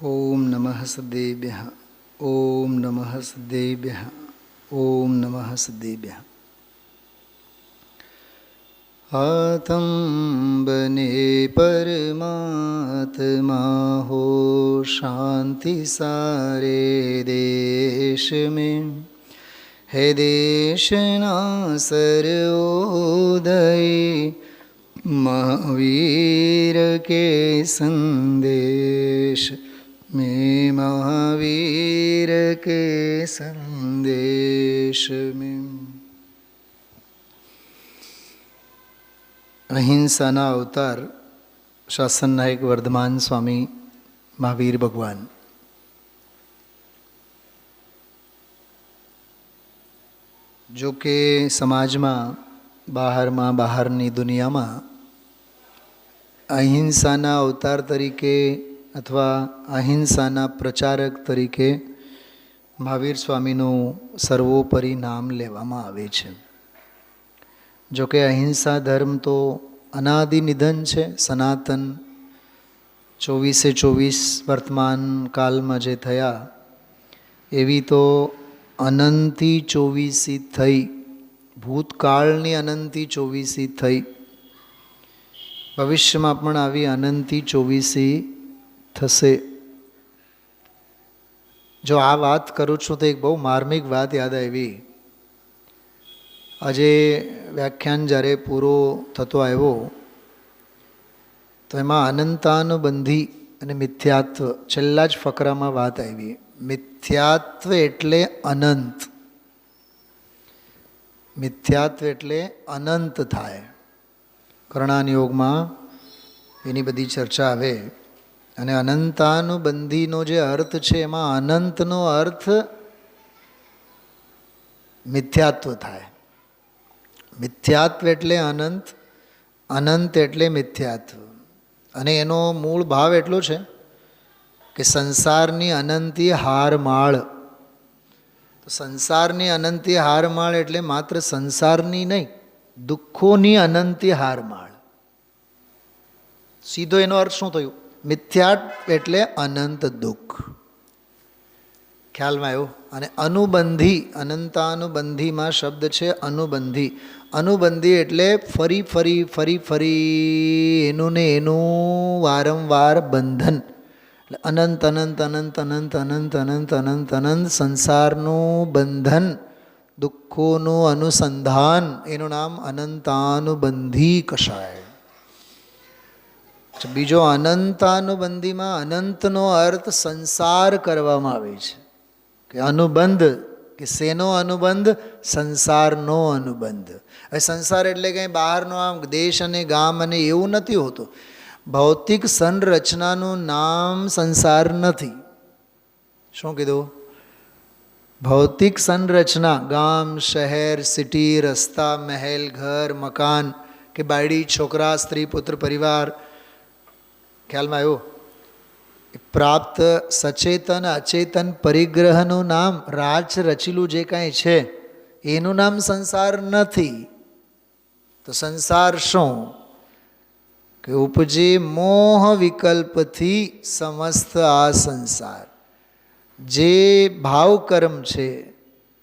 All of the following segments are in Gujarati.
ओम नमः सद्देभ्यः। ओम नमः सद्देभ्यः। ओम नमः सद्देभ्यः। आतम बने परमात्मा हो, शांति सारे देश में है। देश ना सर्वोदय महावीर के संदेश में, महावीर के संदेश में। અહિંસાના અવતાર શાસન નાયક વર્ધમાન સ્વામી મહાવીર ભગવાન. જો કે સમાજમાં બહારની દુનિયામાં અહિંસાના અવતાર તરીકે અથવા અહિંસાના પ્રચારક તરીકે મહાવીર સ્વામીનું સર્વોપરી નામ લેવામાં આવે છે. જો કે અહિંસા ધર્મ તો અનાદિ નિધન છે, સનાતન. 24/24 વર્તમાન કાલમાં જે થયા એવી તો અનંતી 24 થઈ, ભૂતકાળની અનંતી 24 થઈ, ભવિષ્યમાં પણ આવી અનંતી 24 થશે. જો આ વાત કરું છું તો એક બહુ માર્મિક વાત યાદ આવી. આજે વ્યાખ્યાન જ્યારે પૂરો થતો આવ્યો તો એમાં અનંતાનુબંધી અને મિથ્યાત્વ છેલ્લા જ ફકરામાં વાત આવી. મિથ્યાત્વ એટલે અનંત, મિથ્યાત્વ એટલે અનંત થાય. કર્ણાન યોગમાં એની બધી ચર્ચા આવે. અને અનંતાનુબંધીનો જે અર્થ છે એમાં અનંતનો અર્થ મિથ્યાત્વ થાય. મિથ્યાત્વ એટલે અનંત, અનંત એટલે મિથ્યાત્વ. અને એનો મૂળ ભાવ એટલો છે કે સંસારની અનંતી હારમાળ. તો સંસારની અનંતી હારમાળ એટલે માત્ર સંસારની નહીં, દુઃખોની અનંતી હારમાળ. સીધો એનો અર્થ શું થયું? મિથ્યાત્વ એટલે અનંત દુઃખ. ખ્યાલમાં આવ્યો? અને અનુબંધી, અનંતાનુબંધીમાં શબ્દ છે અનુબંધી. અનુબંધી એટલે ફરી ફરી ફરી ફરી એનું ને એનું વારંવાર બંધન. એટલે અનંત અનંત અનંત અનંત અનંત અનંત અનંત અનંત સંસારનું બંધન, દુઃખોનું અનુસંધાન, એનું નામ અનંતાનુબંધી કશાય. બીજો અનંતાનુબંધીમાં અનંતનો અર્થ સંસાર કરવામાં આવે છે. કે અનુબંધ, કે શેનો અનુબંધ? સંસારનો અનુબંધ. હવે સંસાર એટલે કંઈ બહારનો આમ દેશ અને ગામ અને એવું નથી હોતું. ભૌતિક સંરચનાનું નામ સંસાર નથી. શું કીધું? ભૌતિક સંરચના, ગામ, શહેર, સિટી, રસ્તા, મહેલ, ઘર, મકાન કે બાયડી, છોકરા, સ્ત્રી, પુત્ર, પરિવાર. ખ્યાલમાં આવ્યો? પ્રાપ્ત સચેતન અચેતન પરિગ્રહનું નામ, રાચ રચેલું જે કાંઈ છે એનું નામ સંસાર નથી. તો સંસાર શું? કે ઉપજે મોહ વિકલ્પથી સમસ્ત આ સંસાર. જે ભાવકર્મ છે,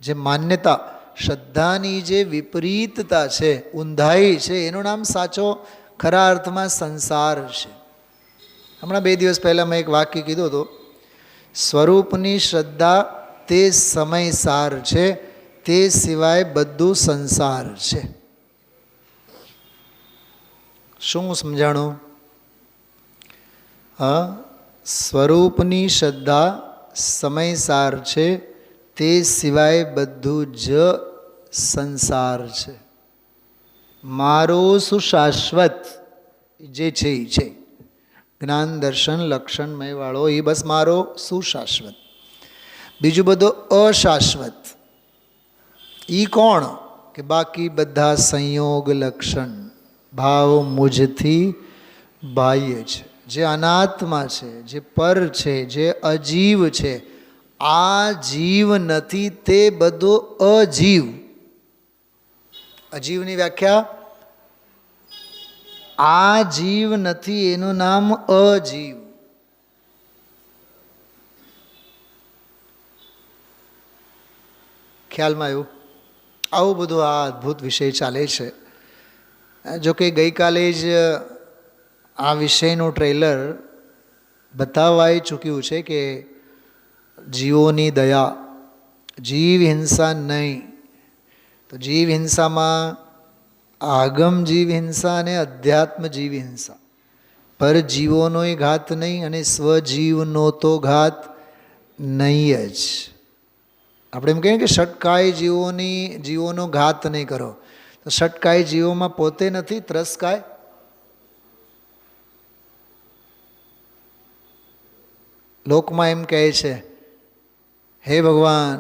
જે માન્યતા, શ્રદ્ધાની જે વિપરીતતા છે, ઊંધાઈ છે, એનું નામ સાચો ખરા અર્થમાં સંસાર છે. હમણાં 2 દિવસ પહેલાં મેં એક વાક્ય કીધું હતું, સ્વરૂપની શ્રદ્ધા તે સમય સાર છે, તે સિવાય બધું સંસાર છે. શું સમજાણું? હા, સ્વરૂપની શ્રદ્ધા સમય સાર છે, તે સિવાય બધું જ સંસાર છે. મારો સુશાશ્વત જે છે એ છે, જ્ઞાન દર્શન લક્ષણમય વાળો, એ બસ મારો સુશાશ્વત. બીજું બધું અશાશ્વત. એ કોણ? કે બાકી બધા સંયોગ લક્ષણ, ભાવ મુજથી બાહ્ય છે, જે અનાત્મા છે, જે પર છે, જે અજીવ છે. આ જીવ નથી, તે બધું અજીવ. અજીવની વ્યાખ્યા, આ જીવ નથી એનું નામ અજીવ. ખ્યાલમાં આવ્યું? આવું બધું આ અદ્ભુત વિષય ચાલે છે. જોકે ગઈકાલે જ આ વિષયનું ટ્રેલર બતાવાઈ ચૂક્યું છે કે જીવોની દયા, જીવ હિંસા નહીં. તો જીવ હિંસામાં આગમ જીવ હિંસા અને અધ્યાત્મ જીવ હિંસા. પર જીવોનોય ઘાત નહીં અને સ્વજીવનો તો ઘાત નહીં જ. આપણે એમ કહીએ કે ષટકાય જીવોનો ઘાત નહીં કરો. તો ષટકાય જીવોમાં પોતે નથી ત્રસકાય. લોકમાં એમ કહે છે, હે ભગવાન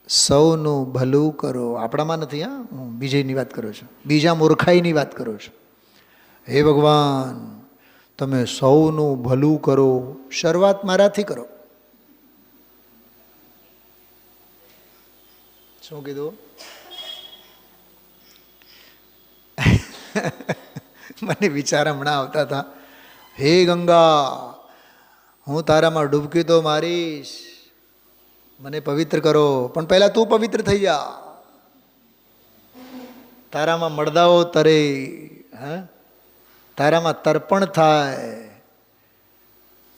સૌનું ભલું કરો. આપણામાં નથી, હા, હું બીજાની વાત કરું છું, બીજા મૂર્ખાઈની વાત કરું છું. હે ભગવાન તમે સૌનું ભલું કરો. શરૂઆત મારાથી કરો. શું કીધું? મને વિચાર હમણાં આવતા હતા, હે ગંગા હું તારામાં ડૂબકી તો મારીશ, મને પવિત્ર કરો, પણ પહેલાં તું પવિત્ર થઈ જા. તારામાં મળદાઓ તરે, હા, તારામાં તર્પણ થાય.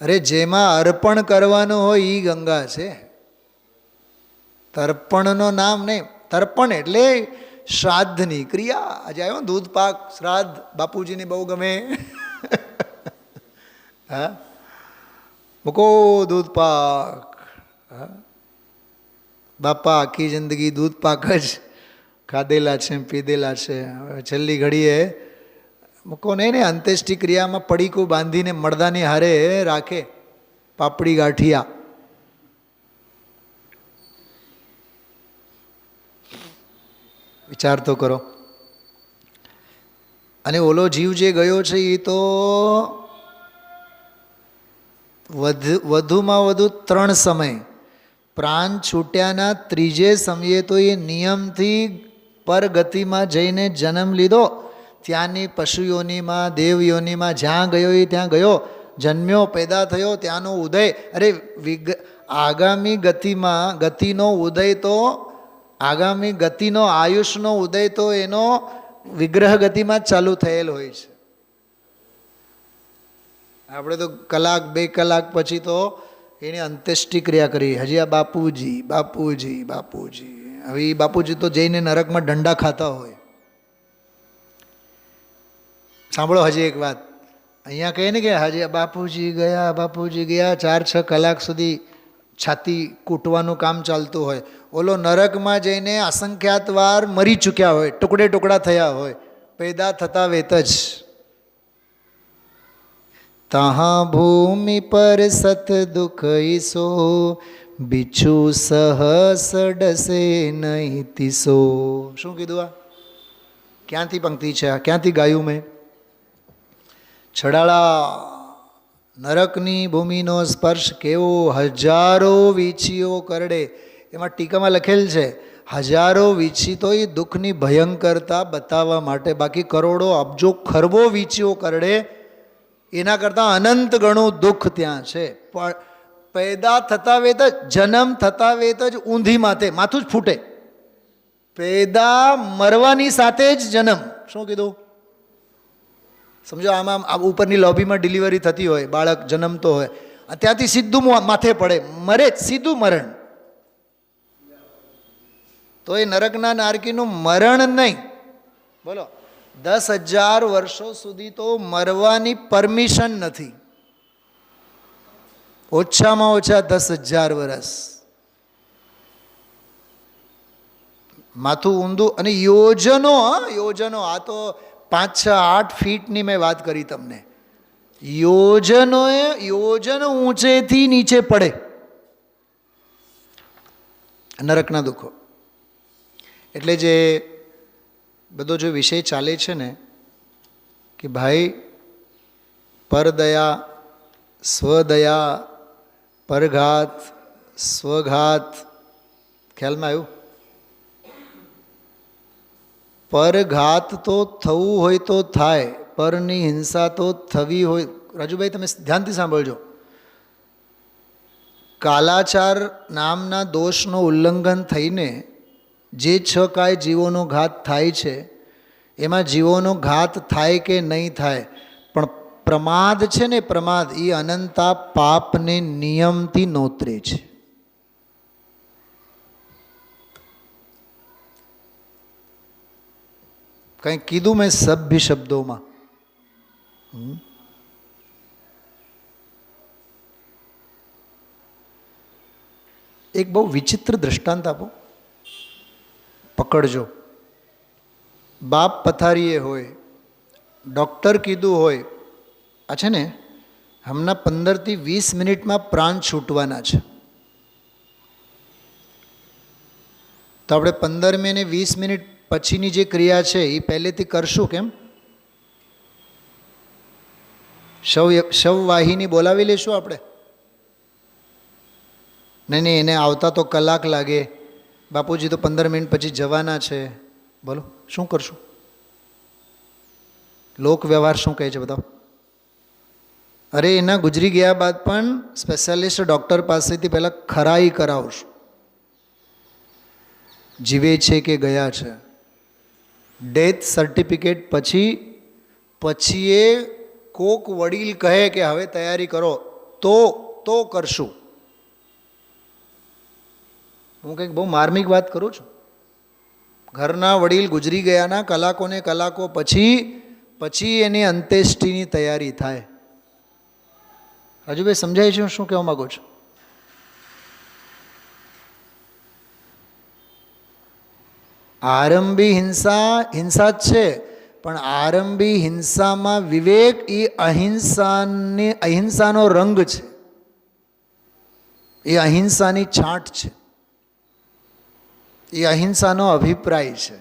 અરે જેમાં અર્પણ કરવાનું હોય એ ગંગા છે. તર્પણનો નામ નહીં, તર્પણ એટલે શ્રાદ્ધની ક્રિયા. આજે આવ્યો દૂધ પાક શ્રાદ્ધ, બાપુજીને બહુ ગમે. હા, મૂકો દૂધ પાક. હા, બાપા આખી જિંદગી દૂધ પાક જ ખાધેલા છે, પીધેલા છે. હવે છેલ્લી ઘડીએ મૂકો નહીં ને, અંત્યેષ્ટિ ક્રિયામાં પડીકું બાંધીને મળદાની હારે રાખે, પાપડી ગાંઠિયા. વિચાર તો કરો. અને ઓલો જીવ જે ગયો છે એ તો વધુમાં વધુ 3 સમય, પ્રાણ છૂટ્યાના ત્રીજે સમયે તો એ નિયમથી પરગતિમાં જઈને જન્મ લીધો. ત્યાંની પશુયોનીમાં, દેવયોનીમાં, જ્યાં ગયો એ ત્યાં ગયો, જન્મ્યો, પેદા થયો, ત્યાંનો ઉદય. અરે આગામી ગતિનો ઉદય તો, આગામી ગતિનો આયુષનો ઉદય તો એનો વિગ્રહ ગતિમાં જ ચાલુ થયેલ હોય છે. આપણે તો કલાક 2 કલાક પછી તો એની અંત્યેષ્ટિ ક્રિયા કરી. હજી આ બાપુજી બાપુજી બાપુજી. હવે એ બાપુજી તો જઈને નરકમાં દંડા ખાતા હોય. સાંભળો હજી એક વાત. અહીંયા કહે ને કે હજી બાપુજી ગયા, બાપુજી ગયા, 4-6 કલાક સુધી છાતી કૂટવાનું કામ ચાલતું હોય. ઓલો નરકમાં જઈને અસંખ્યાત વાર મરી ચૂક્યા હોય, ટુકડે ટુકડા થયા હોય, પેદા થતા વેત જ. તહાં ભૂમિ પર સત દુઃખ ઈસો, બિચ્છુ સહસ ડસે નહીં તીસો. શું કીધું? આ ક્યાંથી પંક્તિ છે? આ ક્યાંથી ગાયું મેં? છડાળા નરકની ભૂમિનો સ્પર્શ કેવો હજારો વીંછીઓ કરડે. એમાં ટીકામાં લખેલ છે, હજારો વીંછી તો એ દુઃખની ભયંકરતા બતાવવા માટે, બાકી કરોડો અબજો ખરબો વીંછીઓ કરડે એના કરતાં અનંત ગણું દુઃખ ત્યાં છે. પણ પેદા થતા વેત જ, જન્મ થતા વેત જ ઊંધી માથે માથું જ ફૂટે. પેદા મરવાની સાથે જ જન્મ. શું કીધું? સમજો આમાં ઉપરની લોબીમાં ડિલિવરી થતી હોય, બાળક જન્મતો હોય, ત્યાંથી સીધું માથે પડે, મરે જ, સીધું મરણ. તો એ નરકના નારકીનું મરણ નહીં. બોલો, 10,000 વર્ષો સુધી તો મરવાની પરમિશન નથી. ઓછામાં ઓછા 10,000 વર્ષ માથું ઊંધું. અને યોજનો, યોજનો, આ તો 5-6-8 ફીટની મેં વાત કરી તમને. યોજન ઊંચેથી નીચે પડે નરકના દુઃખો. એટલે જે બધો જો વિષય ચાલે છે ને કે ભાઈ પરદયા, સ્વદયા, પરઘાત, સ્વઘાત, ખ્યાલમાં આવ્યું? પરઘાત તો થવું હોય તો થાય, પરની હિંસા તો થવી હોય. રાજુભાઈ તમે ધ્યાનથી સાંભળજો. કાલાચાર નામના દોષનો ઉલ્લંઘન થઈને જે 6 કાય જીવોનો ઘાત થાય છે, એમાં જીવોનો ઘાત થાય કે નહીં થાય, પણ પ્રમાદ છે ને, પ્રમાદ એ અનંતા પાપને નિયમથી નોતરે છે. કંઈ કીધું મેં સભ્ય શબ્દોમાં? એક બહુ વિચિત્ર દ્રષ્ટાંત આપો, પકડજો. બાપ પથારીએ હોય, ડૉક્ટર કીધું હોય, આ છે ને હમણાં 15 થી 20 મિનિટમાં પ્રાણ છૂટવાના છે, તો આપણે 15 ને 20 મિનિટ પછીની જે ક્રિયા છે એ પહેલેથી કરશું કેમ? શવવાહિની બોલાવી લેશું આપણે? નહીં નહીં, એને આવતા તો કલાક લાગે, બાપુજી તો 15 મિનિટ પછી જવાના છે. બોલો શું કરશું? લોક વ્યવહાર શું કહે છે બતાવો? અરે એના ગુજરી ગયા બાદ પણ સ્પેશિયાલિસ્ટ ડૉક્ટર પાસેથી પહેલાં ખરાઈ કરાવશું, જીવે છે કે ગયા છે. ડેથ સર્ટિફિકેટ પછી એ કોક વડીલ કહે કે હવે તૈયારી કરો તો કરશું. હું કંઈક બહુ માર્મિક વાત કરું છું. ઘરના વડીલ ગુજરી ગયાના કલાકોને કલાકો પછી એની અંત્યેષ્ટિની તૈયારી થાય. રાજુભાઈ સમજાય છે હું શું કહેવા માગું છું? આરંભી હિંસા જ છે, પણ આરંભી હિંસામાં વિવેક એ અહિંસાનો રંગ છે, એ અહિંસાની છાંટ છે, એ અહિંસાનો અભિપ્રાય છે,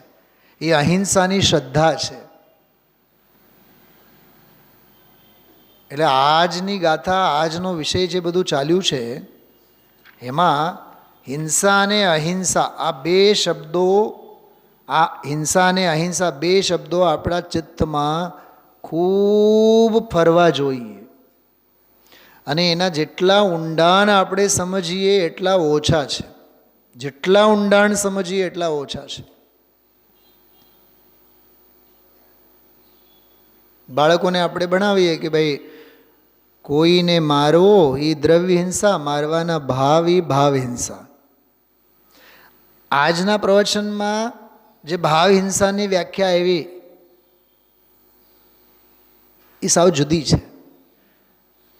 એ અહિંસાની શ્રદ્ધા છે. એટલે આજની ગાથા, આજનો વિષય જે બધું ચાલ્યું છે એમાં હિંસા અને અહિંસા આ બે શબ્દો, આ હિંસા અને અહિંસા બે શબ્દો આપણા ચિત્તમાં ખૂબ ફરવા જોઈએ, અને એના જેટલા ઊંડાણ આપણે સમજીએ એટલા ઓછા છે. જેટલા ઊંડાણ સમજીએ એટલા ઓછા છે. બાળકોને આપણે ભણાવીએ કે ભાઈ કોઈને મારવો એ દ્રવ્ય હિંસા, મારવાના ભાવ એ ભાવ હિંસા. આજના પ્રવચનમાં જે ભાવ હિંસાની વ્યાખ્યા આવી એ સાવ જુદી છે.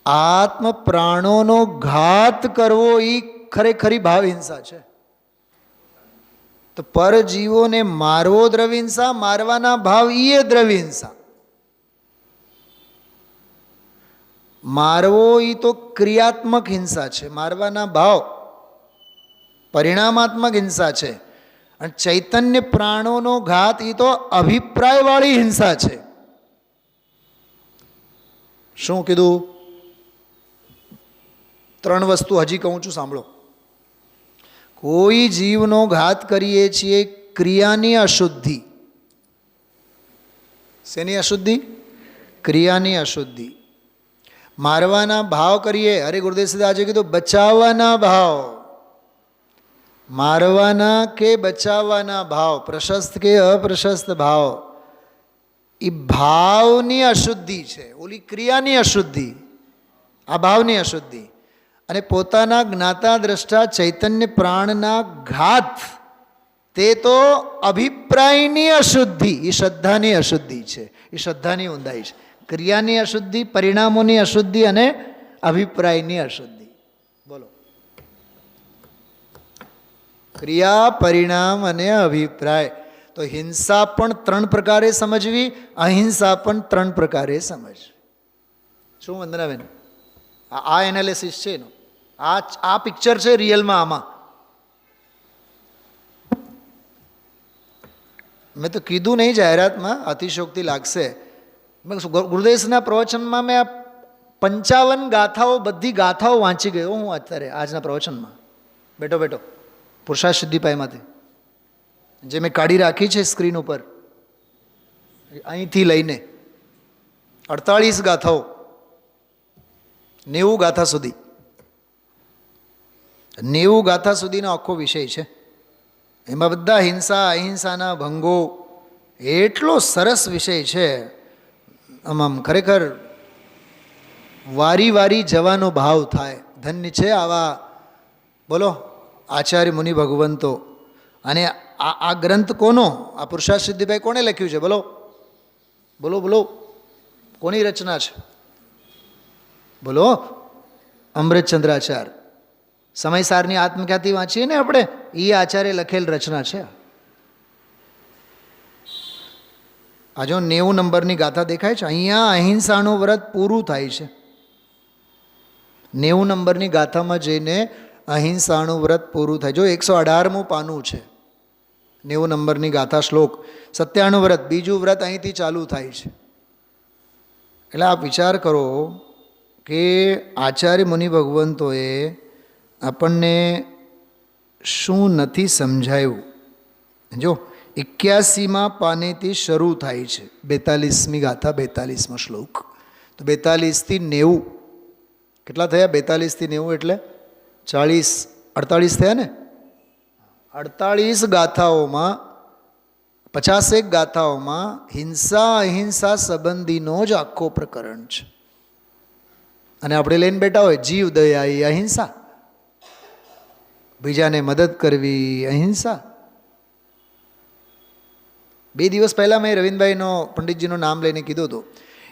આત્મ પ્રાણોનો ઘાત કરવો એ ખરેખરી ભાવ હિંસા છે. તો પરજીવોને મારવો દ્રવ્ય હિંસા, મારવાના ભાવ એ દ્રવ્ય હિંસા. મારવો એ તો ક્રિયાત્મક હિંસા છે, મારવાના ભાવ પરિણામાત્મક હિંસા છે, અને ચૈતન્ય પ્રાણોનો ઘાત એ તો અભિપ્રાયવાળી હિંસા છે. શું કીધું? 3 વસ્તુ હજી કહું છું, સાંભળો. કોઈ જીવનો ઘાત કરીએ છીએ ક્રિયાની અશુદ્ધિ. શેની અશુદ્ધિ? ક્રિયાની અશુદ્ધિ. મારવાના ભાવ કરીએ, અરે ગુરુદેવ સાહેબ આજે કીધું બચાવવાના ભાવ. મારવાના કે બચાવવાના ભાવ, પ્રશસ્ત કે અપ્રશસ્ત ભાવ, એ ભાવની અશુદ્ધિ છે. ઓલી ક્રિયાની અશુદ્ધિ, આ ભાવની અશુદ્ધિ. અને પોતાના જ્ઞાતા દ્રષ્ટા ચૈતન્ય પ્રાણના ઘાત, તે તો અભિપ્રાયની અશુદ્ધિ, એ શ્રદ્ધાની અશુદ્ધિ છે, એ શ્રદ્ધાની ઊંડાઈ છે. ક્રિયાની અશુદ્ધિ, પરિણામોની અશુદ્ધિ અને અભિપ્રાયની અશુદ્ધિ. બોલો, ક્રિયા, પરિણામ અને અભિપ્રાય. તો હિંસા પણ 3 પ્રકારે સમજવી, અહિંસા પણ 3 પ્રકારે સમજવી. શું વંદનાબેન, આ એનાલિસિસ છે એનું, આ પિક્ચર છે રિયલમાં. આમાં મેં તો કીધું નહીં જાહેરાતમાં, અતિશોક્તિ લાગશે. ગુરુદેવના પ્રવચનમાં મેં 55 ગાથાઓ, બધી ગાથાઓ વાંચી ગયો હું અત્યારે આજના પ્રવચનમાં બેઠો પુરુષાર્થ સિદ્ધિપાઈમાંથી, જે મેં કાઢી રાખી છે સ્ક્રીન ઉપર, અહીંથી લઈને 48 ગાથાઓ, 90 ગાથા સુધી. 90 ગાથા સુધીનો આખો વિષય છે. એમાં બધા હિંસા અહિંસાના ભંગો, એટલો સરસ વિષય છે. આમ ખરેખર વારી વારી જવાનો ભાવ થાય. ધન્ય છે આવા બોલો આચાર્ય મુનિ ભગવંતો. અને આ ગ્રંથ કોનો? આ પુરુષાર્થ સિદ્ધિભાઈ કોણે લખ્યું છે? બોલો બોલો બોલો, કોની રચના છે? બોલો, અમૃતચંદ્રાચાર્ય. સમયસારની આત્મખ્યાતિ વાંચીએ ને આપણે, એ આચાર્ય લખેલ રચના છે. આ જો 90 નંબરની ગાથા દેખાય છે, અહીંયા અહિંસાનું વ્રત પૂરું થાય છે. 90 નંબરની ગાથામાં જઈને અહિંસાનું વ્રત પૂરું થાય. જો 118મું પાનું છે, 90 નંબરની ગાથા શ્લોક. સત્યાનું વ્રત, બીજું વ્રત અહીંથી ચાલુ થાય છે. એટલે આપ વિચાર કરો કે આચાર્ય મુનિ ભગવંતોએ આપણને શું નથી સમજાયું. જો 81માં પાનેથી શરૂ થાય છે 42મી ગાથા, 42મો શ્લોક. તો 42 થી 90 કેટલા થયા? 42 થી 90 એટલે 40, 48 થયા ને. 48 ગાથાઓમાં 51 ગાથાઓમાં હિંસા અહિંસા સંબંધીનો જ આખો પ્રકરણ છે. અને આપણે લઈને બેઠા હોય જીવ દયા એ અહિંસા, બીજાને મદદ કરવી અહિંસા. 2 દિવસ પહેલાં મેં રવિન્દભાઈનો પંડિતજીનું નામ લઈને કીધું હતું,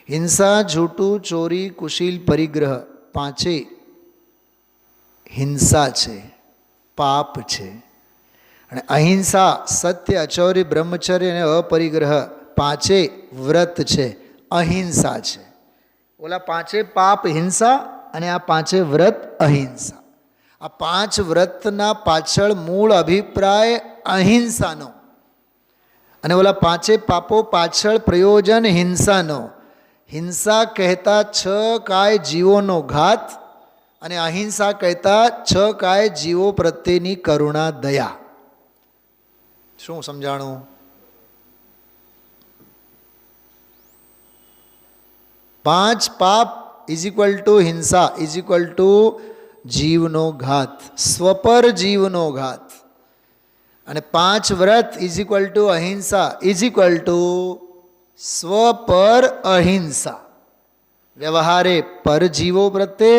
હિંસા, જૂઠું, ચોરી, કુશીલ, પરિગ્રહ, 5 હિંસા છે, પાપ છે. અને અહિંસા, સત્ય, અચૌર્ય, બ્રહ્મચર્ય અને અપરિગ્રહ 5 વ્રત છે, અહિંસા છે. ઓલા 5 પાપ હિંસા અને આ 5 વ્રત અહિંસા. આ 5 વ્રતના પાછળ મૂળ અભિપ્રાય અહિંસાનો, અને ઓલા 5 પાપો પાછળ પ્રયોજન હિંસાનો. હિંસા કહેતા 6 કાય જીવોનો ઘાત, અને અહિંસા કહેતા 6 કાય જીવો પ્રત્યેની કરુણા દયા. શું સમજાણું? પાંચ પાપ ઇઝ ઇક્વલ ટુ હિંસા ઇઝ ઇક્વલ ટુ જીવનો ઘાત, સ્વપર જીવનો ઘાત. અને 5 વ્રત ઇઝ ઇક્વલ ટુ અહિંસા ઇઝ ઇક્વલ ટુ સ્વપર અહિંસા. વ્યવહારે પરજીવો પ્રત્યે,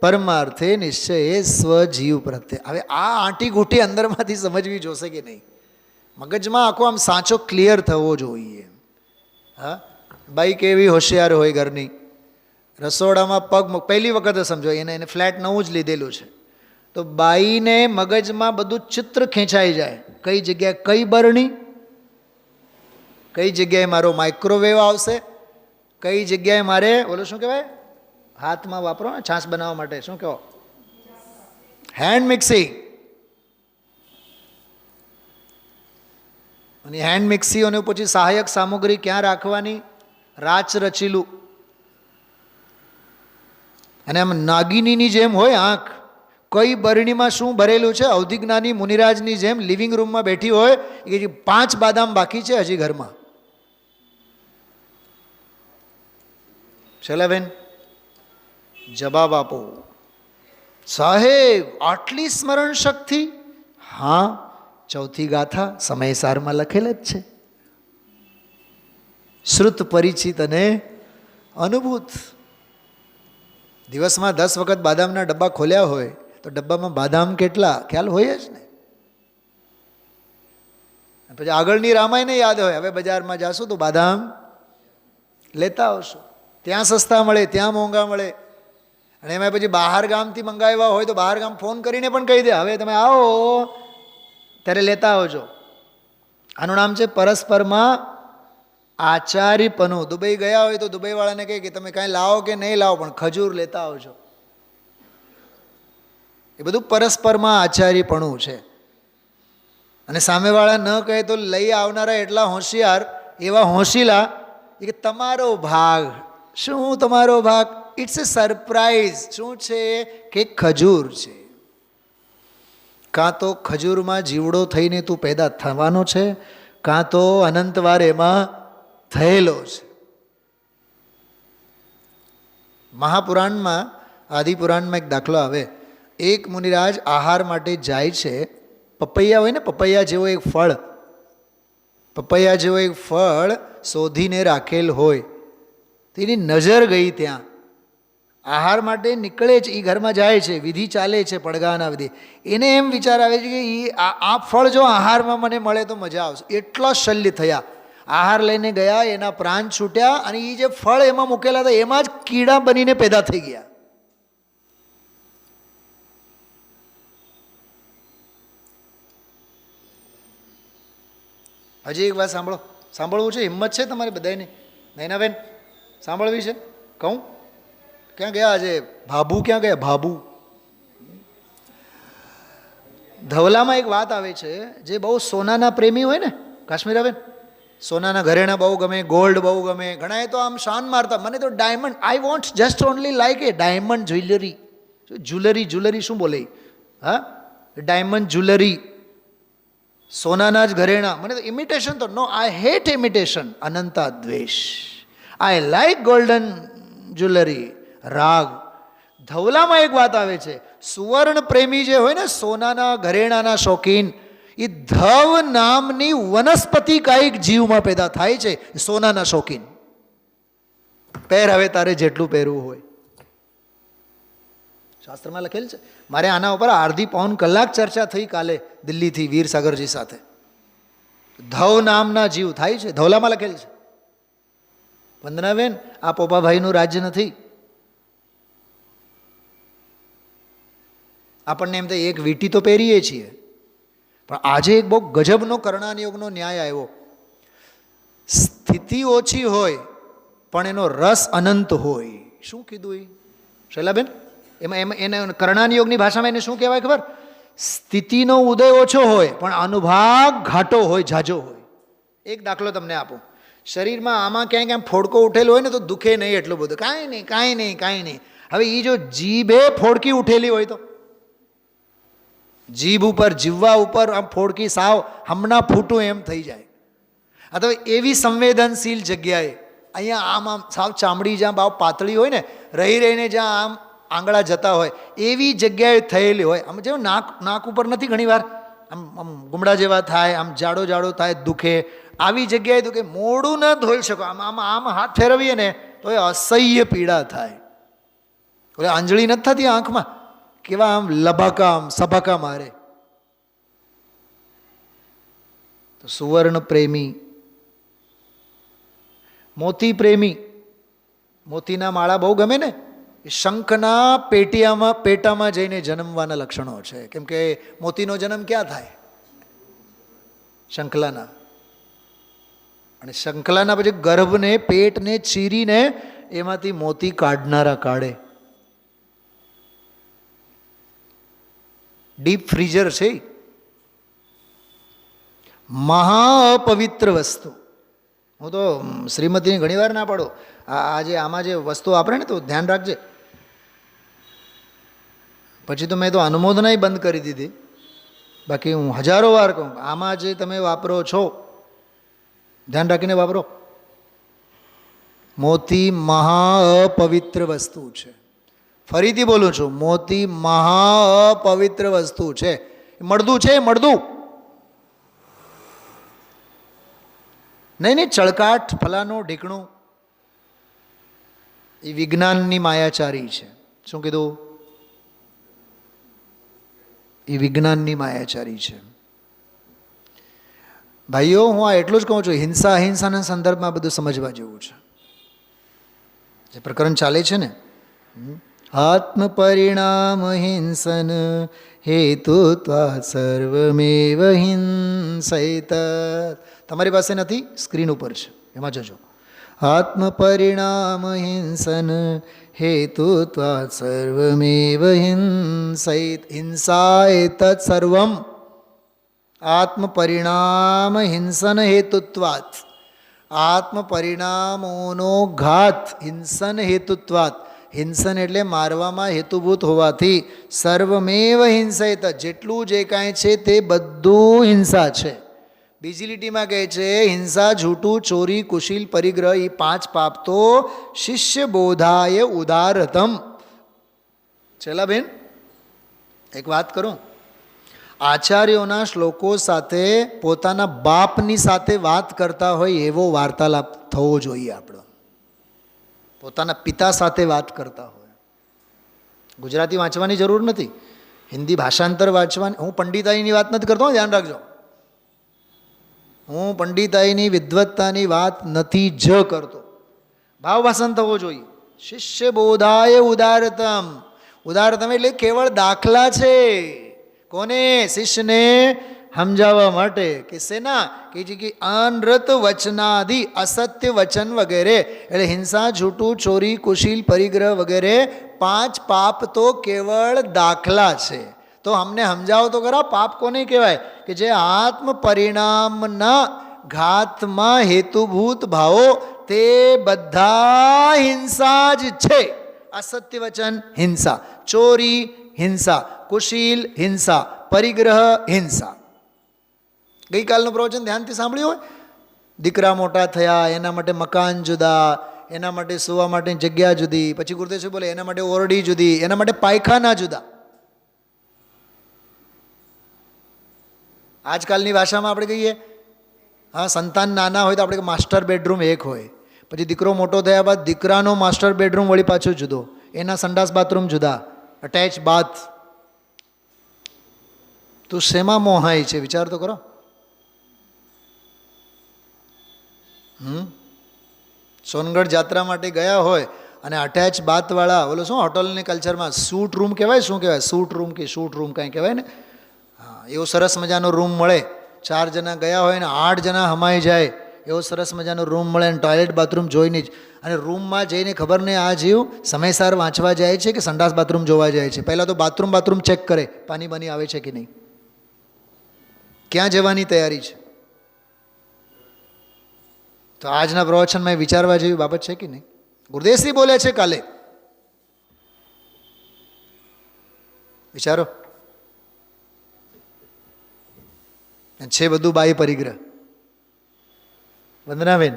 પરમાર્થે નિશ્ચયે સ્વજીવ પ્રત્યે. હવે આ આંટી ઘૂંટી અંદરમાંથી સમજવી જોશે કે નહીં? મગજમાં આખો આમ સાચો ક્લિયર થવો જોઈએ. હા, બાઈ કેવી હોશિયાર હોય ઘરની, રસોડામાં પગ પહેલી વખત સમજો, એને ફ્લેટ નવું જ લીધેલું છે, તો બાઈને મગજમાં બધું ચિત્ર ખેંચાઈ જાય. કઈ જગ્યાએ કઈ બરણી, કઈ જગ્યાએ મારો માઇક્રોવેવ આવશે, કઈ જગ્યાએ મારે ઓલું શું કહેવાય હાથમાં વાપરો ને છાશ બનાવવા માટે, શું કહો, હેન્ડ મિક્સી. અને હેન્ડ મિક્સી અને પછી સહાયક સામગ્રી ક્યાં રાખવાની, રાચ રચીલું. અને આમ નાગિનીની જેમ હોય આંખ, કઈ બરણીમાં શું ભરેલું છે, અવધિજ્ઞાની મુનિરાજની જેમ લિવિંગ રૂમમાં બેઠી હોય કે 5 બાદામ બાકી છે હજી ઘરમાં. શૈલાબેન જવાબ આપો, સાહેબ આટલી સ્મરણ શક્તિ? હા, 4થી ગાથા સમયસારમાં લખેલ જ છે. શ્રુત, પરિચિત અને અનુભૂત. દિવસમાં 10 વખત બાદામના ડબ્બા ખોલ્યા હોય તો ડબ્બામાં બાદામ કેટલા ખ્યાલ હોય જ ને. પછી આગળની રામાયણ યાદ હોય. હવે બજારમાં જાશું તો બાદામ લેતા આવશું, ત્યાં સસ્તા મળે, ત્યાં મોંઘા મળે. અને એમાં પછી બહાર ગામથી મંગાવ્યા હોય તો બહાર ગામ ફોન કરીને પણ કહી દે, હવે તમે આવો ત્યારે લેતા આવજો. આનું નામ છે પરસ્પરમાં આચાર્યપણું. દુબઈ ગયા હોય તો દુબઈવાળાને કહે કે તમે કાંઈ લાવો કે નહીં લાવો પણ ખજૂર લેતા આવજો. એ બધું પરસ્પરમાં આચાર્યપણું છે. અને સામેવાળા ન કહે તો લઈ આવનારા એટલા હોશિયાર, એવા હોશીલા કે તમારો ભાગ. શું તમારો ભાગ? It's a surprise. શું છે કે ખજૂર છે. કાં તો ખજૂરમાં જીવડો થઈને તું પેદા થવાનો છે, કાં તો અનંતવાર એમાં થયેલો છે. મહાપુરાણમાં, આદિપુરાણમાં એક દાખલો આવે. એક મુનિરાજ આહાર માટે જાય છે. પપૈયા હોય ને, પપૈયા જેવો એક ફળ, પપૈયા જેવો એક ફળ શોધીને રાખેલ હોય. તેની નજર ગઈ ત્યાં. આહાર માટે નીકળે છે, એ ઘરમાં જાય છે, વિધિ ચાલે છે, પડગાના વિધિ. એને એમ વિચાર આવે છે કે આ ફળ જો આહારમાં મને મળે તો મજા આવશે. એટલા શલ્ય થયા, આહાર લઈને ગયા, એના પ્રાણ છૂટ્યા, અને એ જે ફળ એમાં મૂકેલા હતા એમાં જ કીડા બનીને પેદા થઈ ગયા. હજી એક વાત સાંભળો, સાંભળવું છે, હિંમત છે તમારી બધાને? નૈનાબેન સાંભળવી છે? કહું? ક્યાં ગયા આજે ભાભુ? ક્યાં ગયા ભાભુ? ધવલામાં એક વાત આવે છે, જે બહુ સોનાના પ્રેમી હોય ને, કાશ્મીરાબેન, સોનાના ઘરેણા બહુ ગમે, ગોલ્ડ બહુ ગમે. ઘણાએ તો આમ શાન મારતા, મને તો diamond, I want just only like A diamond jewellery. Jewellery શું બોલે? હા, ડાયમંડ જ્વેલરી, સોનાના જ ઘરેણા. મને તો ઇમિટેશન તો નો, આઈ હેટ ઇમિટેશન. અનંતા દ્વેષ. I like golden jewellery. રાગ. ધવલામાં એક વાત આવે છે, સુવર્ણ પ્રેમી જે હોય ને, સોનાના ઘરેણાના શોખીન, એ ધવ નામની વનસ્પતિ કાંઈક જીવમાં પેદા થાય છે, સોનાના શોખીન. પહેર હવે તારે જેટલું પહેરવું હોય. શાસ્ત્રમાં લખેલ છે. મારે આના ઉપર અડધી પૌન કલાક ચર્ચા થઈ કાલે દિલ્હીથી વીરસાગરજી સાથે. ધવ નામના જીવ થાય છે, ધવલામાં લખેલ છે. વંદનાબેન, આ પોપાભાઈનું રાજ્ય નથી. આપણને એમ તો એક વીંટી તો પહેરીએ છીએ, પણ આજે એક બહુ ગજબનો કર્ણાનિયોગનો ન્યાય આવ્યો. સ્થિતિ ઓછી હોય પણ એનો રસ અનંત હોય. શું કીધું એ શૈલાબેન? એમાં એને કર્ણાનિયોગની ભાષામાં એને શું કહેવાય ખબર? સ્થિતિનો ઉદય ઓછો હોય પણ અનુભાગ ઘાટો હોય, જાજો હોય. એક દાખલો તમને આપું. શરીરમાં આમાં ક્યાંય ક્યાંય ફોડકો ઉઠેલો હોય ને તો દુખે નહીં એટલું બધું, કાંઈ નહીં, કાંઈ નહીં, કાંઈ નહીં. હવે એ જો જીભે ફોડકી ઉઠેલી હોય તો, જીભ ઉપર, જીવવા ઉપર આમ ફોડકી સાવ હમણાં ફૂટું એમ થઈ જાય. આ તો એવી સંવેદનશીલ જગ્યાએ, અહીંયા આમ આમ સાવ ચામડી જ્યાં બાવ પાતળી હોય ને, રહી રહીને જ્યાં આમ આંગળા જતા હોય એવી જગ્યાએ થયેલી હોય. આમ જેવું નાક ઉપર નથી ઘણીવાર આમ આમ ગુમડા જેવા થાય, આમ જાડો જાડો થાય, દુખે. આવી જગ્યાએ તો કે મોઢું ન ધોઈ શકો, આમ આમ આમ હાથ ફેરવીએ ને તો એ અસહ્ય પીડા થાય. ઓલે આંજળી નથી થતી આંખમાં, કેવા આમ લબાકા, આમ સભાકા મારે. તો સુવર્ણ પ્રેમી, મોતી પ્રેમી, મોતીના માળા બહુ ગમે ને, એ શંખના પેટામાં જઈને જન્મવાના લક્ષણો છે. કેમ કે મોતીનો જન્મ ક્યાં થાય? શંખલાના. અને શંખલાના પછી ગર્ભને, પેટને ચીરીને એમાંથી મોતી કાઢનારા કાઢે. ડીપ ફ્રીઝર છે. મહાપવિત્ર વસ્તુ. હું તો શ્રીમતીને ઘણી વાર ના પાડું, આજે આમાં જે વસ્તુ વાપરે ને તો ધ્યાન રાખજે. પછી તો મેં તો અનુમોદનાય બંધ કરી દીધી. બાકી હું હજારો વાર કહું, આમાં જે તમે વાપરો છો ધ્યાન રાખીને વાપરો. મોતી મહાપવિત્ર વસ્તુ છે. ફરીથી બોલું છું, મોતી મહાપવિત્ર વસ્તુ છે. મળદું છે, મળદું નહીં, નહીં ચળકાટ, ફલાનું ઢીકણું, એ વિજ્ઞાનની માયાચારી છે. શું કીધું? એ વિજ્ઞાનની માયાચારી છે. ભાઈઓ, હું આ એટલું જ કહું છું, હિંસા અહિંસાના સંદર્ભમાં બધું સમજવા જેવું છે. જે પ્રકરણ ચાલે છે ને, આત્મ પરિણામ હિંસન હેતુત્વા સર્વમેવ હિંસૈત. તમારી પાસે નથી, સ્ક્રીન ઉપર છે, એમાં જજો. આત્મ પરિણામ હિંસન હેતુત્વા સર્વમેવ હિંસૈત. હિંસા એતત્ સર્વમ આત્મ પરિણામ હિંસન હેતુત્વાત. આત્મ પરિણામોનો ઘાત હિંસન હેતુત્વાત. હિંસન એટલે મારવામાં હેતુભૂત હોવાથી. સર્વમેવ હિંસૈત, જેટલું જે કાંઈ છે તે બધું હિંસા છે. બીજી લીટીમાં કહે છે, હિંસા, જૂઠું, ચોરી, કુશીલ, પરિગ્રહ, એ 5 પાપ તો શિષ્ય બોધાય ઉદારતમ. ચલા બેન, એક વાત કરું, આચાર્યોના શ્લોકો સાથે પોતાના બાપની સાથે વાત કરતા હોય એવો વાર્તાલાપ થવો જોઈએ આપણો. પોતાના પિતા સાથે વાત કરતા હોય. ગુજરાતી વાંચવાની જરૂર નથી, હિન્દી ભાષાંતર વાંચવાની. હું પંડિતાઈની વાત નથી કરતો, ધ્યાન રાખજો. હું પંડિતાઈની વિદ્વત્તાની વાત નથી જ કરતો. ભાવભાષણ થવો જોઈએ. શિષ્ય બોધાય ઉદારતમ. ઉદારતમ એટલે કેવળ દાખલા છે. કોને? શિષ્યને સમજાવવા માટે. કે શેના? કે જે કે અનરત વચનાદિ અસત્ય વચન વગેરે, એટલે હિંસા, જૂઠું, ચોરી, કુશીલ, પરિગ્રહ વગેરે 5 પાપ તો કેવળ દાખલા છે. તો અમને સમજાવો તો ખરા, પાપ કોને કહેવાય? કે જે આત્મ પરિણામના ઘાતમાં હેતુભૂત ભાવો તે બધા હિંસા જ છે. અસત્ય વચન હિંસા, ચોરી હિંસા, કુશીલ હિંસા, પરિગ્રહ હિંસા. ગઈકાલનું પ્રવચન ધ્યાનથી સાંભળ્યું હોય. દીકરા મોટા થયા, એના માટે મકાન જુદા, એના માટે સુવા માટેની જગ્યા જુદી, પછી ગુરુદેવ બોલે એના માટે ઓરડી જુદી, એના માટે પાયખાના જુદા. આજકાલની ભાષામાં આપણે કહીએ, હા, સંતાન નાના હોય તો આપણે માસ્ટર બેડરૂમ એક હોય, પછી દીકરો મોટો થયા બાદ દીકરાનો માસ્ટર બેડરૂમ વળી પાછો જુદો, એના સંડાસ બાથરૂમ જુદા, અટેચ બાથ. તું શેમાં મોહાય છે વિચાર તો કરો. સોનગઢ જાત્રા માટે ગયા હોય અને અટેચ બાથવાળા, બોલો શું હોટલની કલ્ચરમાં સૂટ રૂમ કહેવાય, શું કહેવાય? સૂટ રૂમ કે શૂટ રૂમ કાંઈ કહેવાય ને. હા, એવો સરસ મજાનો રૂમ મળે. 4 જણા ગયા હોય ને 8 જણા હમાઈ જાય એવો સરસ મજાનો રૂમ મળે, અને ટોયલેટ બાથરૂમ જોઈને જ. અને રૂમમાં જઈને ખબર નહીં આ જીવ સમયસર વાંચવા જાય છે કે સંડાસ બાથરૂમ જોવા જાય છે. પહેલાં તો બાથરૂમ ચેક કરે, પાણી બાની આવે છે કે નહીં, ક્યાં જવાની તૈયારી છે. તો આજના પ્રવચનમાં વિચારવા જેવી બાબત છે કે નહીં. ગુરુદેવશ્રી બોલે છે કાલે, વિચારો. છે બધું બાહ્ય પરિગ્રહ. વંદનાબેન,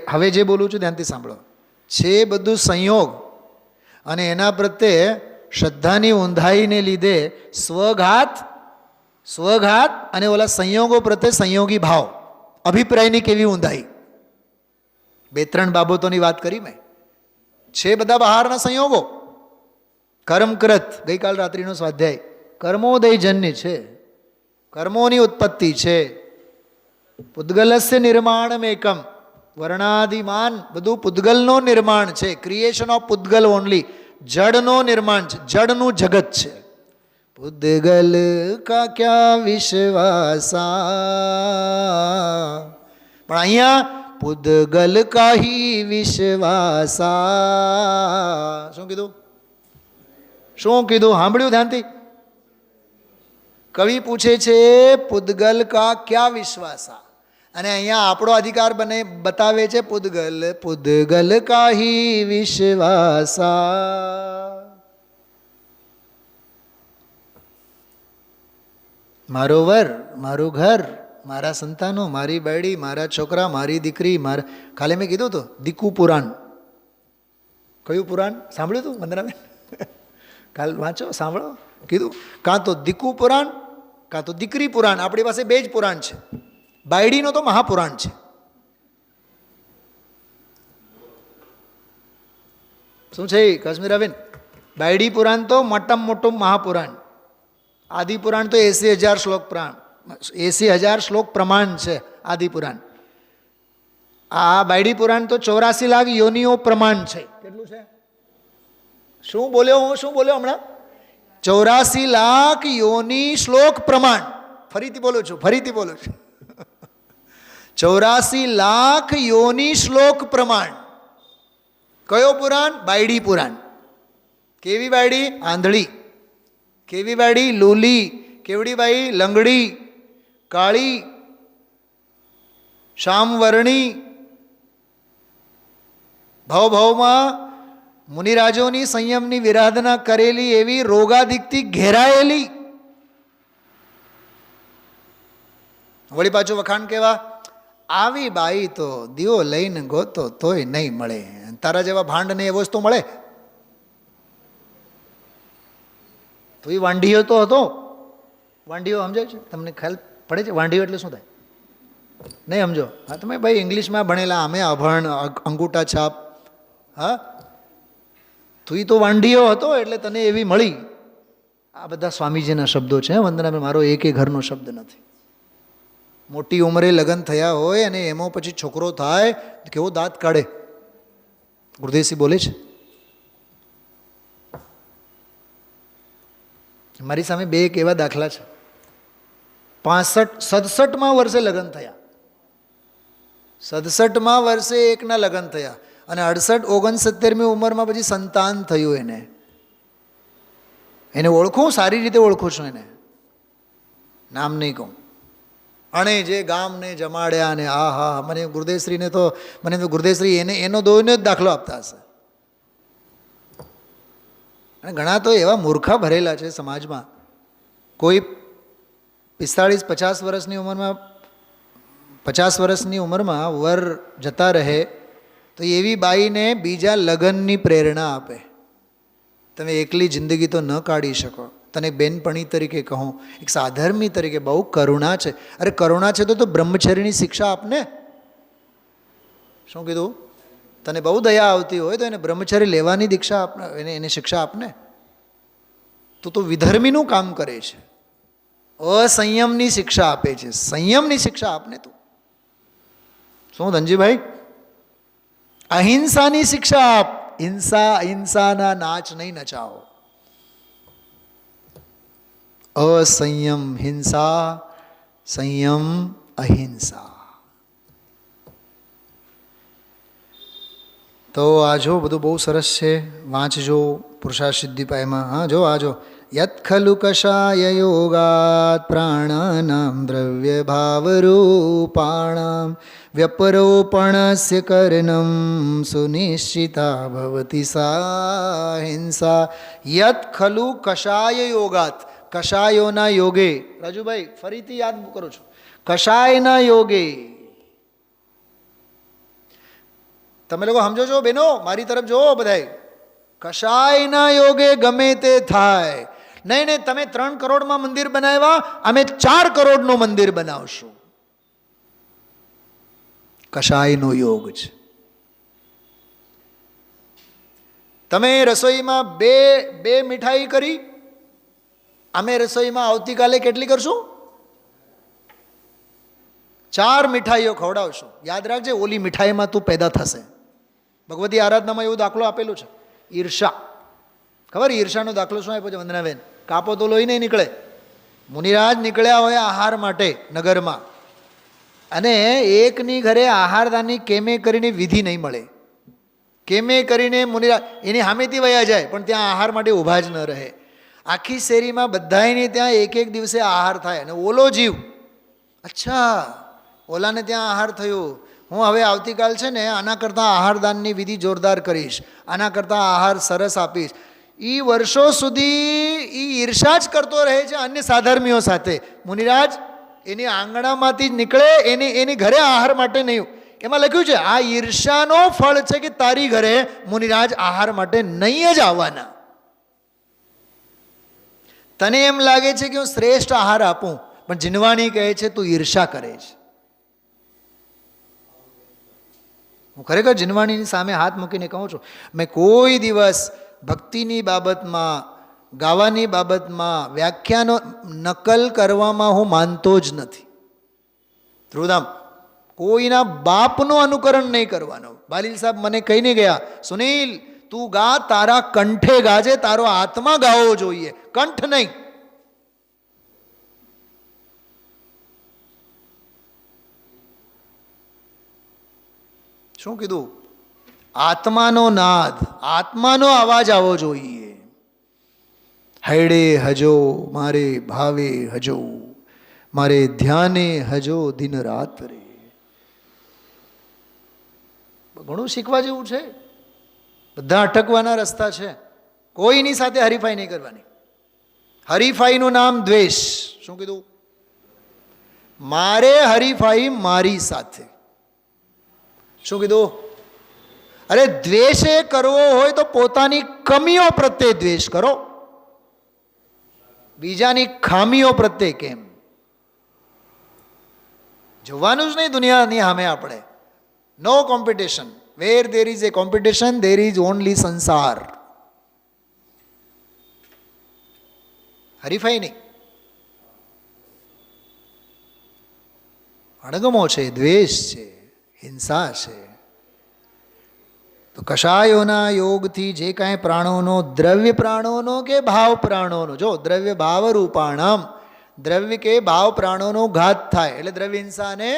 હવે જે બોલું છું ધ્યાનથી સાંભળો. છે બધું સંયોગ, અને એના પ્રત્યે શ્રદ્ધાની ઊંધાઈને લીધે સ્વઘાત અને ઓલા સંયોગો પ્રત્યે સંયોગી ભાવ, અભિપ્રાયની કેવી ઊંધાઈ. 2-3 બાબતોની વાત કરી મેં. છે બધા બહારના સંયોગો. કર્મકૃત, ગઈકાલ રાત્રિનો સ્વાધ્યાય, કર્મોદયજન્ય છે, કર્મોની ઉત્પત્તિ છે. પૂદગલસ્ય નિર્માણમ એકમ, વર્ણાદિમાન બધું પૂદગલનો નિર્માણ છે. ક્રિએશન ઓફ પૂદગલ ઓનલી. જડનો નિર્માણ છે, જડનું જગત છે. પૂદગલ કા ક્યા વિશ્વાસા, પણ અહીંયા પૂદગલ કા હી વિશ્વાસા. શું કીધું? શું કીધું? સાંભળ્યું ધ્યાનથી? કવિ પૂછે છે પૂદગલ કા ક્યા વિશ્વાસા, અને અહીંયા આપણો અધિકાર બતાવે છે પૂદગલ કા હી વિશ્વાસા. મારો વર, મારું ઘર, મારા સંતાનો, મારી બાયડી, મારા છોકરા, મારી દીકરી, કાલે મેં કીધું તો દીકુ પુરાણ. કયું પુરાણ સાંભળ્યું તું વંદનાબેન? કાલ વાંચો, સાંભળો. કીધું કાં તો દીકુ પુરાણ કાં તો દીકરી પુરાણ. આપણી પાસે 2 જ પુરાણ છે. બાયડીનો તો મહાપુરાણ છે. શું છે કાશ્મીરાબેન? બાયડી પુરાણ તો મોટામાં મોટું મહાપુરાણ. આદિ પુરાણ તો 80,000 શ્લોક 80,000 શ્લોક પ્રમાણ છે આદિ પુરાણ. આ બાયડી પુરાણ તો 84 લાખ યોનિઓ પ્રમાણ છે. કેટલું છે? શું બોલ્યો હમણાં? 84 લાખ યોની શ્લોક પ્રમાણ. ફરીથી બોલું છું 84 લાખ યોની શ્લોક પ્રમાણ. કયો પુરાણ? બાયડી પુરાણ. કેવી બાયડી? આંધળી. કેવી બાયડી? લૂલી. કેવડી બાઈ? લંગડી, કાળી, શ્યામવર્ણી. ભવમાં મુનિરાજોની સંયમની વિરાધના કરેલી એવી રોગાદિકથી ઘેરાયેલી. વળી પાછું વખાણ કેવા? આવી બાઈ તો દીવો લઈને ગોતો તોય નહીં મળે. તારા જેવા ભાંડ ને એ વસ્તુ મળે? તો એ વાંઢીઓ તો હતો. વાંઢીઓ સમજાય છે તમને? ખ્યાલ પડે છે વાંઢીઓ એટલે શું થાય? નહીં સમજો? હા, તમે ભાઈ ઇંગ્લિશમાં ભણેલા, અમે અભણ, અંગૂઠા છાપ. હા, તું તો વાંઢીઓ હતો એટલે તને એવી મળી. આ બધા સ્વામીજીના શબ્દો છે વંદનાબેન, મારો એક ઘરનો શબ્દ નથી. મોટી ઉંમરે લગ્ન થયા હોય અને એમાં પછી છોકરો થાય કેવો દાંત કાઢે. ગુરુદેવસિંહ બોલે છે. મારી સામે બે એક એવા દાખલા છે. 67માં વર્ષે લગ્ન થયા, 67માં વર્ષે એકના લગ્ન થયા અને 68-69મી ઉંમરમાં પછી સંતાન થયું. એને ઓળખું, સારી રીતે ઓળખું છું એને, નામ નહીં કહું. અને જે ગામને જમાડ્યા ને આ હા, મને ગુરુદેવશ્રીને તો ગુરુદેવશ્રી એનો દોયનો જ દાખલો આપતા હશે. અને ઘણા તો એવા મૂર્ખા ભરેલા છે સમાજમાં. કોઈ 45-50 વર્ષની ઉંમરમાં, 50 વર્ષની ઉંમરમાં વર જતા રહે તો એવી બાઈને બીજા લગ્નની પ્રેરણા આપે. તમે એકલી જિંદગી તો ન કાઢી શકો. તને બેનપણી તરીકે કહું, એક સાધર્મી તરીકે બહુ કરુણા છે. અરે કરુણા છે તો બ્રહ્મચર્યની શિક્ષા આપને. શું કીધું? તને બહુ દયા આવતી હોય તો એને બ્રહ્મચર્ય લેવાની દીક્ષા આપને, એને શિક્ષા આપને. તું તો વિધર્મીનું કામ કરે છે, અસંયમની શિક્ષા આપે છે. સંયમની શિક્ષા આપને તું. શું ધનજીભાઈ? અહિંસાની શિક્ષા આપ. હિંસાના નાચ નહીં નચાવો. અસંયમ હિંસા, સંયમ અહિંસા. તો આ જો બધું બહુ સરસ છે, વાંચજો પુરુષાર્થ સિદ્ધિ પાયમાં. હા જો આ જો, યત ખલુ કષાય યોગાત પ્રાણાનામ દ્રવ્ય ભાવરૂપાણામ વ્યપરોપણસ્ય કર્ણમ સુનિશ્ચિતા ભવતિ સા હિંસા. યત ખલુ કષાય યોગાત, કષાયોના યોગે. રાજુભાઈ ફરીથી યાદ કરું છું, કષાયના યોગે. તમે લોકો સમજો છો બેનો? મારી તરફ જોવો બધાય. કષાયના યોગે ગમે તે થાય. નહીં નહીં, તમે 3 કરોડમાં મંદિર બનાવ્યા, અમે 4 કરોડનું મંદિર બનાવશું. કષાયનો યોગ છે. તમે રસોઈમાં બે મીઠાઈ કરી, અમે રસોઈમાં આવતીકાલે કેટલી કરશું? 4 મીઠાઈઓ ખવડાવશું. યાદ રાખજે, ઓલી મીઠાઈમાં તું પેદા થશે. ભગવતી આરાધનામાં એવો દાખલો આપેલો છે, ઈર્ષા. ખબર ઈર્ષાનો દાખલો શું આપ્યો છે વંદનાબેન? કાપો તો લોહી નહીં નીકળે. મુનિરાજ નીકળ્યા હોય આહાર માટે નગરમાં, અને એકની ઘરે આહારદાનની કેમે કરીને વિધિ નહીં મળે. કેમે કરીને મુનિરાજ એની સામેથી વયા જાય પણ ત્યાં આહાર માટે ઊભા જ ન રહે. આખી શેરીમાં બધાને ત્યાં એક દિવસે આહાર થાય. અને ઓલો જીવ, અચ્છા ઓલાને ત્યાં આહાર થયો, હું હવે આવતીકાલ છે ને આના કરતાં આહારદાનની વિધિ જોરદાર કરીશ, આના કરતાં આહાર સરસ આપીશ. એ વર્ષો સુધી એ ઈર્ષા જ કરતો રહે છે અન્ય સાધર્મીઓ સાથે. મુનિરાજ એની આંગણામાંથી જ નીકળે, એની ઘરે આહાર માટે નહીં. એમાં લખ્યું છે આ ઈર્ષાનો ફળ છે કે તારી ઘરે મુનિરાજ આહાર માટે નહીં જ આવવાના. તને એમ લાગે છે કે હું શ્રેષ્ઠ આહાર આપું, પણ જીનવાણી કહે છે તું ઈર્ષા કરે છે. હું ખરેખર જીનવાણીની સામે હાથ મૂકીને કહું છું, મેં કોઈ દિવસ ભક્તિની બાબતમાં, ગાવાની બાબતમાં, વ્યાખ્યાનો નકલ કરવામાં હું માનતો જ નથી. ધ્રુવધામ કોઈના બાપનું અનુકરણ નહીં કરવાનું. બાલીલ સાહેબ મને કહીને ગયા, સુનિલ તું ગા, તારા કંઠે ગાજે, તારો આત્મા ગાવો જોઈએ, કંઠ નહીં. શું કીધું? આત્માનો નાદ, આત્માનો અવાજ આવવો જોઈએ. હૈડે હજો મારે ભાવે હજો, મારે ધ્યાને હજો દિન રાત રે. ઘણું શીખવા જેવું છે. બધા અટકવાના રસ્તા છે. કોઈની સાથે હરીફાઈ નહીં કરવાની. હરીફાઈનું નામ દ્વેષ. શું કીધું? મારે હરીફાઈ મારી સાથે. શું કીધું? અરે દ્વેષ કરવો હોય તો પોતાની કમીઓ પ્રત્યે દ્વેષ કરો. બીજાની ખામીઓ પ્રત્યે કેમ. જોવાનું જ નહીં દુનિયાની સામે આપણે. No competition. Where there is a competition there is only સંસાર. હરીફાઈ નહીં. અણગમો છે, દ્વેષ છે, હિંસા છે. તો કષાયોના યોગથી જે કાંઈ પ્રાણોનો, દ્રવ્ય પ્રાણોનો કે ભાવ પ્રાણોનો, જો દ્રવ્ય ભાવ રૂપાણમ, દ્રવ્ય કે ભાવ પ્રાણોનો ઘાત થાય એટલે દ્રવ્ય હિંસા અને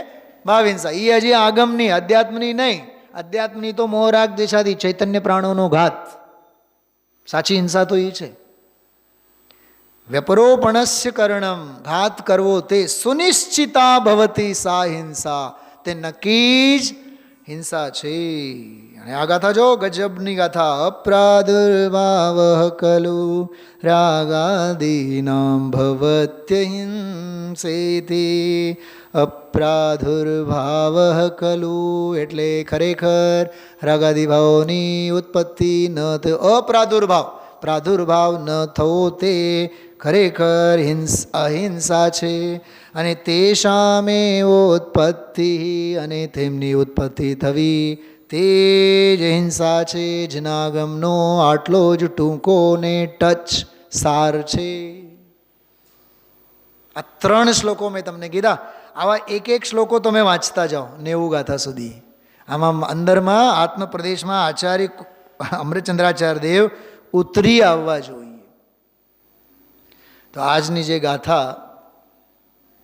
ભાવ હિંસા. એ હજી આગમની, અધ્યાત્મની નહીં. અધ્યાત્મની તો મોહરાગ દેશાદી ચૈતન્ય પ્રાણોનો ઘાત. સાચી હિંસા તો એ છે. વ્યપરોપણસ્ય કરણમ, ઘાત કરવો તે સુનિશ્ચિતા ભવતી સા હિંસા, તે નક્કી જ હિંસા છે. અને આ ગાથા જો ગજબની ગાથા. અપ્રાદુર્ભાવ ખલુ રાગાદીનામ ભવત્ય હિંસેતિ. અપ્રાદુર્ભાવ ખલુ એટલે ખરેખર રાગાદી ભાવોની ઉત્પત્તિ ન થયો. અપ્રાદુર્ભાવ, પ્રાદુર્ભાવ ન થવો તે ખરેખર અહિંસા છે. અને તેષામે ઉત્પત્તિ, અને તેમની ઉત્પત્તિ થવી તે જ હિંસા છે. જનાગમનો આટલો જ ટૂંકો ને ટચ સાર છે. આ 3 શ્લોકો મેં તમને કીધા. આવા એક શ્લોકો તમે વાંચતા જાઓ 90 ગાથા સુધી. આમાં અંદરમાં આત્મપ્રદેશમાં આચાર્ય અમૃતચંદ્રાચાર્ય દેવ ઉતરી આવવા જોઈએ. તો આજની જે ગાથા,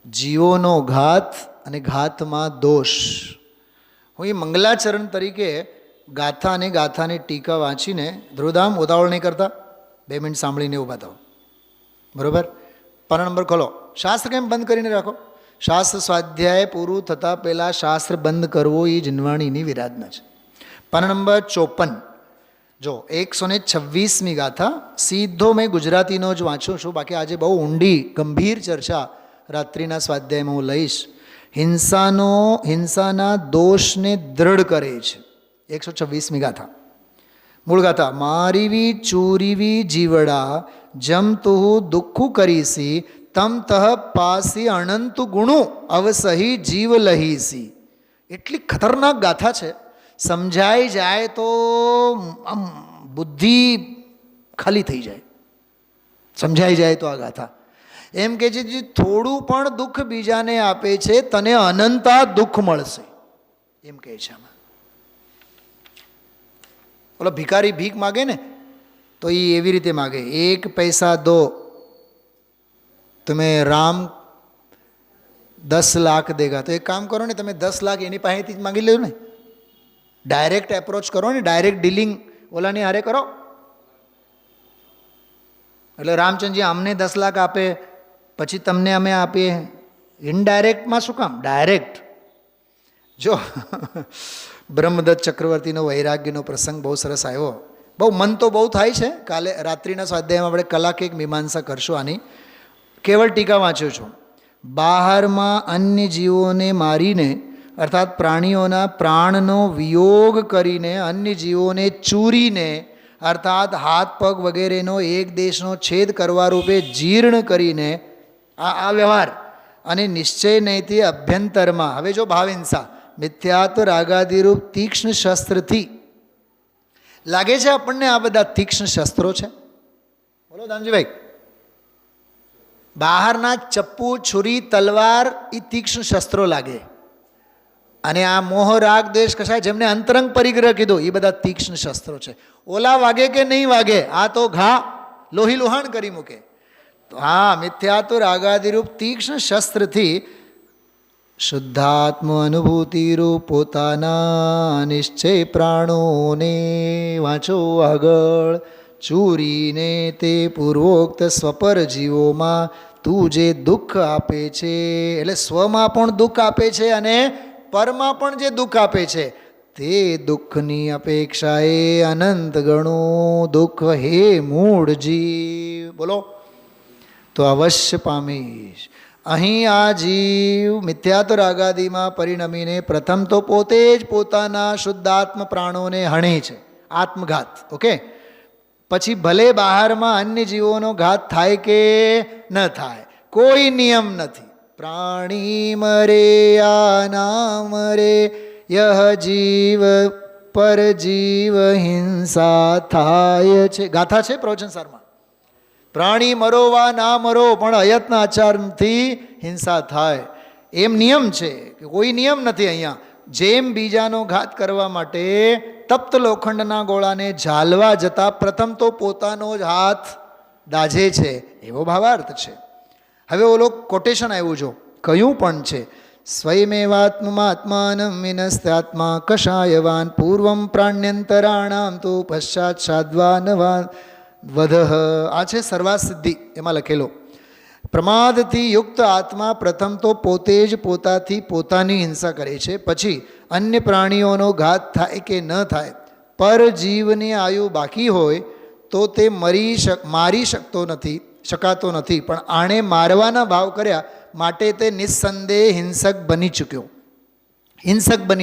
જીવોનો ઘાત અને ઘાતમાં દોષ. હું એ મંગલાચરણ તરીકે ગાથા અને ગાથાની ટીકા વાંચીને, ધ્રુવધામ ઉતાવળ નહીં કરતા, 2 મિનિટ સાંભળીને ઊભા થાઓ. બરાબર? પાના નંબર ખોલો. શાસ્ત્ર કેમ બંધ કરીને રાખો? શાસ્ત્ર સ્વાધ્યાય પૂરું થતાં પહેલાં શાસ્ત્ર બંધ કરવો એ જનવાણીની વિરાધના છે. પાના નંબર 54. જો 126મી ગાથા સીધો મેં ગુજરાતીનો જ વાંચું છું. બાકી આજે બહુ ઊંડી ગંભીર ચર્ચા રાત્રિના સ્વાધ્યાયમાં હું લઈશ. હિંસાના દોષને દ્રઢ કરે છે. 126મી ગાથા. મૂળ ગાથા. મારીવી ચૂરીવી જીવડા જમતું દુઃખું કરીસી, તમ તહ પાસી અનંતુ ગુણું અવસહી જીવ લહીસી. એટલી ખતરનાક ગાથા છે. સમજાઈ જાય તો આમ બુદ્ધિ ખાલી થઈ જાય. સમજાઈ જાય તો આ ગાથા એમ કે છે, જે થોડું પણ દુઃખ બીજાને આપે છે તને અનંતા દુઃખ મળશે, એમ કહે છે. આમાં બોલો, ભિખારી ભીખ માગે ને તો એ એવી રીતે માગે, 1 પૈસા દો તમે રામ 10 લાખ દેગા. તો એક કામ કરો ને, તમે 10 લાખ એની પાસેથી જ માગી લો ને. ડાયરેક્ટ એપ્રોચ કરો ને, ડાયરેક્ટ ડીલિંગ ઓલાની હારે કરો. એટલે રામચંદ્રજી અમને 10 લાખ આપે પછી તમને અમે આપીએ. ઇનડાયરેક્ટમાં શું કામ? ડાયરેક્ટ. જો બ્રહ્મદત્ત ચક્રવર્તીનો વૈરાગ્યનો પ્રસંગ બહુ સરસ આવ્યો. બહુ મન તો બહુ થાય છે. કાલે રાત્રિના સ્વાધ્યાયમાં આપણે કલાક એક મીમાંસા કરશું આની. કેવળ ટીકા વાંચ્યો છું. બહારમાં અન્ય જીવોને મારીને, અર્થાત પ્રાણીઓના પ્રાણનો વિયોગ કરીને, અન્ય જીવોને ચૂરીને, અર્થાત હાથ પગ વગેરેનો એક દેશનો છેદ કરવા રૂપે જીર્ણ કરીને, આ વ્યવહાર અને નિશ્ચય નહીંથી અભ્યંતરમાં. હવે જો ભાવહિંસા મિથ્યાત્વ રાગાદિરૂપ તીક્ષ્ણ શસ્ત્રથી લાગે છે આપણને આ બધા તીક્ષ્ણ શસ્ત્રો છે. બોલો દામજીભાઈ, બહારના ચપ્પુ છુરી તલવાર એ તીક્ષ્ણ શસ્ત્રો લાગે. અને આ મોહ રાગ દ્વેષ કશાય જેમને અંતરંગ પરિગ્રહ કીધો એ બધા તીક્ષ્ણ શસ્ત્રો છે. ઓલા વાગે કે નહીં વાગે, આ તો ઘા લોહી લુહાણ કરી મૂકે. તો હા, મિથ્યાત્વ રાગાદિરૂપ તીક્ષ્ણ શસ્ત્રથી શુદ્ધાત્મ અનુભૂતિરૂપ પોતાના નિશ્ચય પ્રાણોને વાંચો આગળ ચૂરીને તે પૂર્વોક્ત સ્વપર જીવોમાં તું જે દુઃખ આપે છે, એટલે સ્વમાં પણ દુઃખ આપે છે અને પરમાં પણ જે દુઃખ આપે છે તે દુઃખની અપેક્ષાએ અનંત ગણું દુઃખ હે મૂળ જીવ. બોલો, તો અવશ્ય પામીશ. અહીં આ જીવ મિથ્યાત્વ રાગાદિમાં પરિણમીને પ્રથમ તો પોતે જ પોતાના શુદ્ધાત્મ પ્રાણોને હણે છે. આત્મઘાત. ઓકે, પછી ભલે બહારમાં અન્ય જીવોનો ઘાત થાય કે ન થાય, કોઈ નિયમ નથી. પ્રાણી મરે આના મરે યહ જીવ પર જીવ હિંસા થાય છે. ગાથા છે પ્રવચનસારમાં. પ્રાણી મરો વા ના મરો પણ અયત્ન આચારથી હિંસા થાય. એમ નિયમ છે કે કોઈ નિયમ નથી અહીંયા. જેમ બીજાનો ઘાત કરવા માટે તપ્ત લોખંડના ગોળાને ઝાલવા જતાં પ્રથમ તો પોતાનો જ હાથ દાઝે છે, એવો ભાવાર્થ છે. હવે ઓલો કોટેશન આવ્યું જો, કયું પણ છે, સ્વયમેવાત્માત્માનં વિનસ્ત્યાત્મા કષાયવાન પૂર્વમ પ્રાણ્યંતરાણામ તો પશ્ચાત સાધ્વાનવાન વધઃ. આ છે સર્વાસિદ્ધિ, એમાં લખેલો. પ્રમાદથી યુક્ત આત્મા પ્રથમ તો પોતે જ પોતાથી પોતાની હિંસા કરે છે, પછી અન્ય પ્રાણીઓનો ઘાત થાય કે ન થાય, પર જીવની આયુ બાકી હોય તો તે મારી શકાતો નથી, પણ આણે મારવાના ભાવ કર્યા માટે તે નિસ્સંદેહ હિંસક બની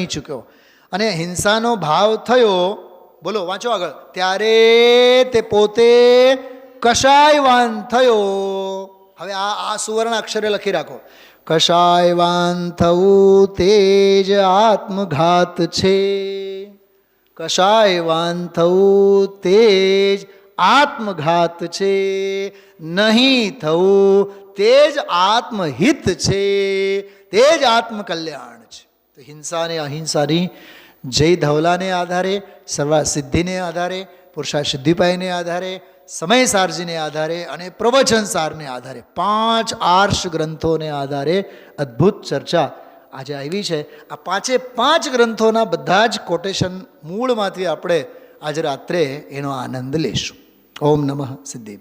ચૂક્યો. અને હિંસાનો ભાવ થયો, બોલો વાંચો આગળ, ત્યારે તે પોતે કષાયવાન થયો. હવે આ સુવર્ણ અક્ષરે લખી રાખો. કષાયવાન થવું તે જ આત્મઘાત છે. કષાયવાન થવું તે જ આત્મઘાત છે. નહીં થવું તે જ આત્મહિત છે, તે જ આત્મકલ્યાણ છે. તો હિંસા અને અહિંસાની જય ધવલાને આધારે, સર્વસિદ્ધિને આધારે, પુરુષાર્થ સિદ્ધિપાઈને આધારે, સમય સારજીને આધારે અને પ્રવચન સારને આધારે 5 આર્ષ ગ્રંથોને આધારે અદ્ભુત ચર્ચા આજે આવી છે. આ 5 ગ્રંથોના બધા જ કોટેશન મૂળમાંથી આપણે આજે રાત્રે એનો આનંદ લેશું. ઓમ નમઃ સિદ્ધિ.